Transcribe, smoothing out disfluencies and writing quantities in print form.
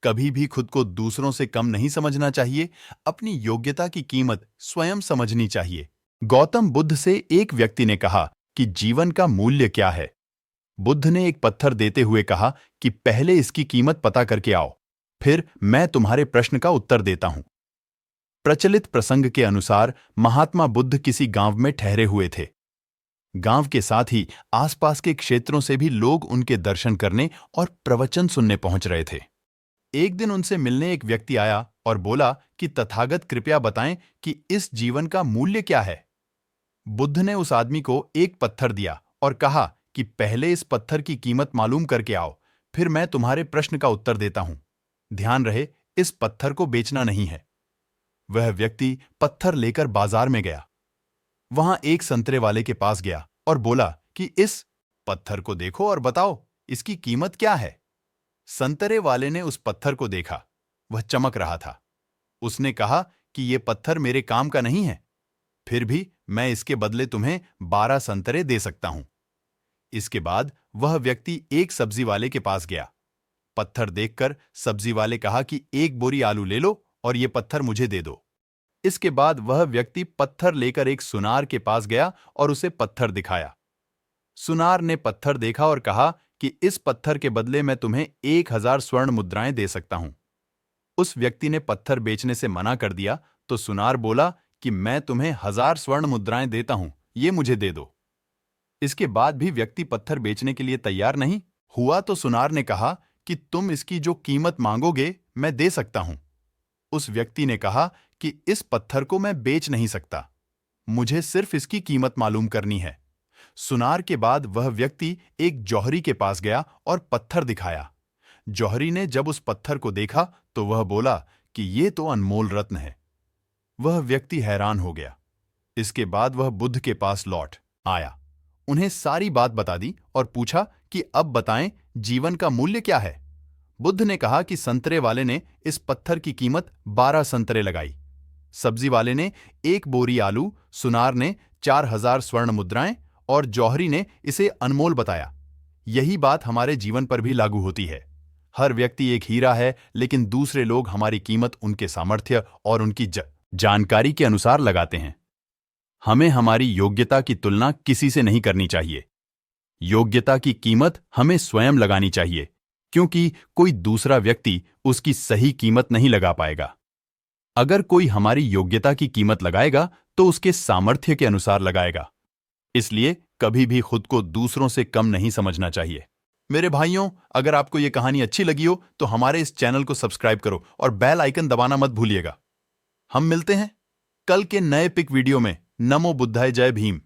कभी भी खुद को दूसरों से कम नहीं समझना चाहिए। अपनी योग्यता की कीमत स्वयं समझनी चाहिए। गौतम बुद्ध से एक व्यक्ति ने कहा कि जीवन का मूल्य क्या है। बुद्ध ने एक पत्थर देते हुए कहा कि पहले इसकी कीमत पता करके आओ, फिर मैं तुम्हारे प्रश्न का उत्तर देता हूं। प्रचलित प्रसंग के अनुसार महात्मा बुद्ध किसी गांव में ठहरे हुए थे। गांव के साथ ही आसपास के क्षेत्रों से भी लोग उनके दर्शन करने और प्रवचन सुनने पहुंच रहे थे। एक दिन उनसे मिलने एक व्यक्ति आया और बोला कि तथागत कृपया बताएं कि इस जीवन का मूल्य क्या है। बुद्ध ने उस आदमी को एक पत्थर दिया और कहा कि पहले इस पत्थर की कीमत मालूम करके आओ, फिर मैं तुम्हारे प्रश्न का उत्तर देता हूं। ध्यान रहे, इस पत्थर को बेचना नहीं है। वह व्यक्ति पत्थर लेकर बाजार में गया। वहां एक संतरे वाले के पास गया और बोला कि इस पत्थर को देखो और बताओ इसकी कीमत क्या है। संतरे वाले ने उस पत्थर को देखा, वह चमक रहा था। उसने कहा कि यह पत्थर मेरे काम का नहीं है, फिर भी मैं इसके बदले तुम्हें 12 संतरे दे सकता हूं। इसके बाद वह व्यक्ति एक सब्जी वाले के पास गया। पत्थर देखकर सब्जी वाले कहा कि एक बोरी आलू ले लो और यह पत्थर मुझे दे दो। इसके बाद वह व्यक्ति पत्थर लेकर एक सुनार के पास गया और उसे पत्थर दिखाया। सुनार ने पत्थर देखा और कहा कि इस पत्थर के बदले मैं तुम्हें 1000 स्वर्ण मुद्राएं दे सकता हूं। उस व्यक्ति ने पत्थर बेचने से मना कर दिया तो सुनार बोला कि मैं तुम्हें 1000 स्वर्ण मुद्राएं देता हूं, ये मुझे दे दो। इसके बाद भी व्यक्ति पत्थर बेचने के लिए तैयार नहीं हुआ तो सुनार ने कहा कि तुम इसकी जो कीमत मांगोगे मैं दे सकता हूं। उस व्यक्ति ने कहा कि इस पत्थर को मैं बेच नहीं सकता, मुझे सिर्फ इसकी कीमत मालूम करनी है। सुनार के बाद वह व्यक्ति एक जौहरी के पास गया और पत्थर दिखाया। जौहरी ने जब उस पत्थर को देखा तो वह बोला कि ये तो अनमोल रत्न है। वह व्यक्ति हैरान हो गया। इसके बाद वह बुद्ध के पास लौट आया, उन्हें सारी बात बता दी और पूछा कि अब बताएं जीवन का मूल्य क्या है। बुद्ध ने कहा कि संतरे वाले ने इस पत्थर की कीमत 12 संतरे लगाई, सब्जी वाले ने एक बोरी आलू, सुनार ने 4000 स्वर्ण मुद्राएं और जौहरी ने इसे अनमोल बताया। यही बात हमारे जीवन पर भी लागू होती है। हर व्यक्ति एक हीरा है, लेकिन दूसरे लोग हमारी कीमत उनके सामर्थ्य और उनकी जानकारी के अनुसार लगाते हैं। हमें हमारी योग्यता की तुलना किसी से नहीं करनी चाहिए। योग्यता की कीमत हमें स्वयं लगानी चाहिए, क्योंकि कोई दूसरा व्यक्ति उसकी सही कीमत नहीं लगा पाएगा। अगर कोई हमारी योग्यता की कीमत लगाएगा तो उसके सामर्थ्य के अनुसार लगाएगा। इसलिए कभी भी खुद को दूसरों से कम नहीं समझना चाहिए। मेरे भाइयों, अगर आपको यह कहानी अच्छी लगी हो तो हमारे इस चैनल को सब्सक्राइब करो और बेल आइकन दबाना मत भूलिएगा। हम मिलते हैं कल के नए पिक वीडियो में। नमो बुद्धाय, जय भीम।